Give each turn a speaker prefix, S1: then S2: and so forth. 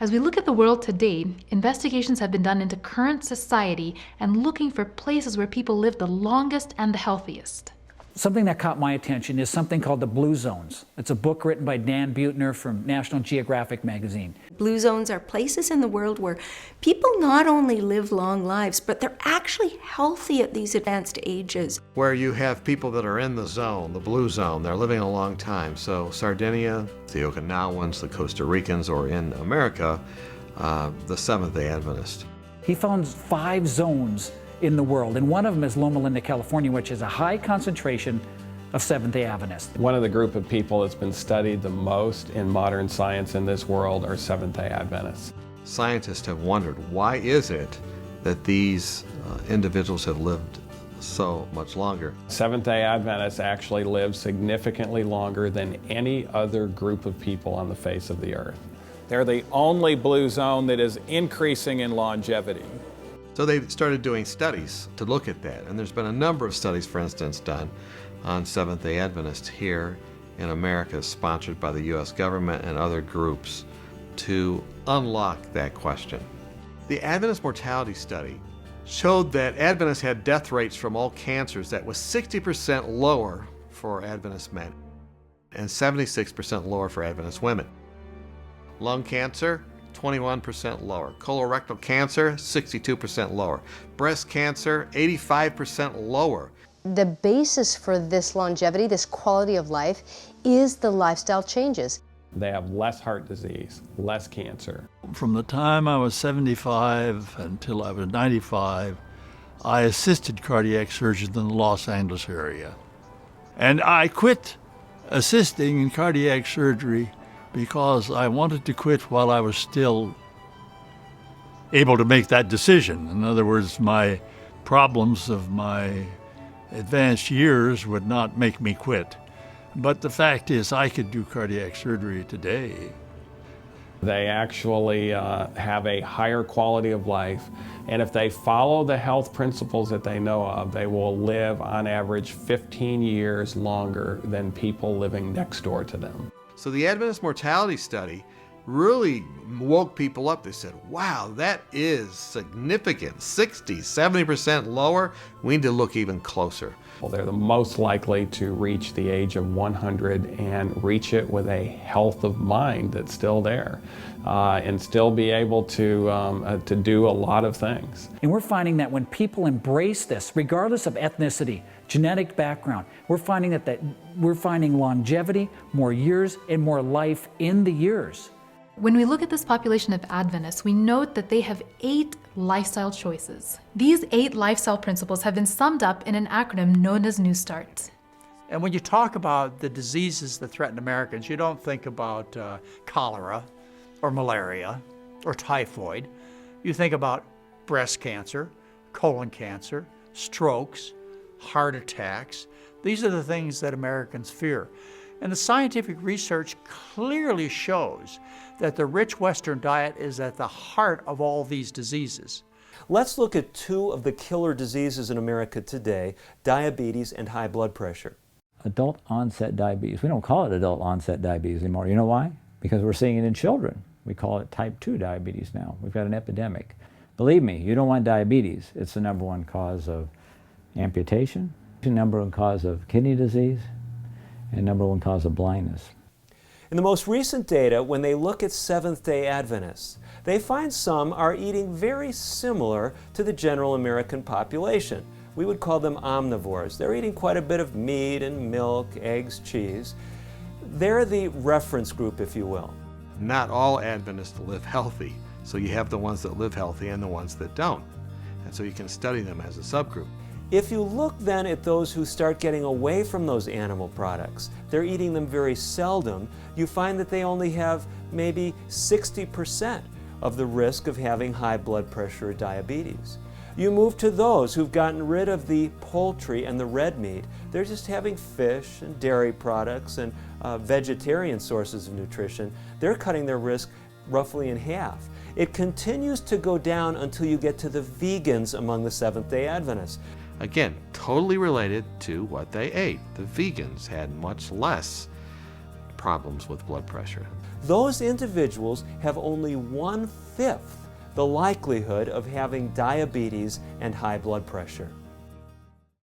S1: As we look at the world today, investigations have been done into current society and looking for places where people live the longest and the healthiest.
S2: Something that caught my attention is something called the Blue Zones. It's a book written by Dan Buettner from National Geographic magazine.
S3: Blue zones are places in the world where people not only live long lives, but they're actually healthy at these advanced ages.
S4: Where you have people that are in the zone, the blue zone, they're living a long time. So Sardinia, the Okinawans, the Costa Ricans, or in America, the Seventh-day Adventist.
S2: He found 5 zones in the world, and one of them is Loma Linda, California, which is a high concentration of Seventh-day Adventists.
S5: One of the group of people that's been studied the most in modern science in this world are Seventh-day Adventists.
S4: Scientists have wondered, why is it that these individuals have lived so much longer?
S5: Seventh-day Adventists actually live significantly longer than any other group of people on the face of the earth. They're the only blue zone that is increasing in longevity.
S4: So they started doing studies to look at that, and there's been a number of studies, for instance, done on Seventh-day Adventists here in America, sponsored by the U.S. government and other groups, to unlock that question. The Adventist mortality study showed that Adventists had death rates from all cancers that was 60% lower for Adventist men and 76% lower for Adventist women. Lung cancer, 21% lower. Colorectal cancer, 62% lower. Breast cancer, 85% lower.
S6: The basis for this longevity, this quality of life, is the lifestyle changes.
S5: They have less heart disease, less cancer.
S7: From the time I was 75 until I was 95, I assisted cardiac surgeons in the Los Angeles area. And I quit assisting in cardiac surgery because I wanted to quit while I was still able to make that decision. In other words, my problems of my advanced years would not make me quit. But the fact is, I could do cardiac surgery today.
S5: They actually have a higher quality of life, and if they follow the health principles that they know of, they will live on average 15 years longer than people living next door to them.
S4: So the Adventist mortality study really woke people up. They said, wow, that is significant. 60, 70% lower. We need to look even closer.
S5: Well, they're the most likely to reach the age of 100 and reach it with a health of mind that's still there and still be able to do a lot of things.
S2: And we're finding that when people embrace this, regardless of ethnicity, genetic background, we're finding that we're finding longevity, more years, and more life in the years.
S1: When we look at this population of Adventists, we note that they have 8 lifestyle choices. These 8 lifestyle principles have been summed up in an acronym known as New Start.
S8: And when you talk about the diseases that threaten Americans, you don't think about cholera or malaria or typhoid. You think about breast cancer, colon cancer, strokes, heart attacks. These are the things that Americans fear. And the scientific research clearly shows that the rich Western diet is at the heart of all these diseases.
S9: Let's look at 2 of the killer diseases in America today, diabetes and high blood pressure.
S10: Adult onset diabetes. We don't call it adult onset diabetes anymore. You know why? Because we're seeing it in children. We call it type 2 diabetes now. We've got an epidemic. Believe me, you don't want diabetes. It's the #1 cause of amputation, the #1 cause of kidney disease, and #1 cause of blindness.
S9: In the most recent data, when they look at Seventh-day Adventists, they find some are eating very similar to the general American population. We would call them omnivores. They're eating quite a bit of meat and milk, eggs, cheese. They're the reference group, if you will.
S4: Not all Adventists live healthy, so you have the ones that live healthy and the ones that don't. And so you can study them as a subgroup.
S9: If you look then at those who start getting away from those animal products, they're eating them very seldom, you find that they only have maybe 60% of the risk of having high blood pressure or diabetes. You move to those who've gotten rid of the poultry and the red meat. They're just having fish and dairy products and vegetarian sources of nutrition. They're cutting their risk roughly in half. It continues to go down until you get to the vegans among the Seventh-day Adventists.
S4: Again, totally related to what they ate. The vegans had much less problems with blood pressure.
S9: those individuals have only 1/5 the likelihood of having diabetes and high blood pressure.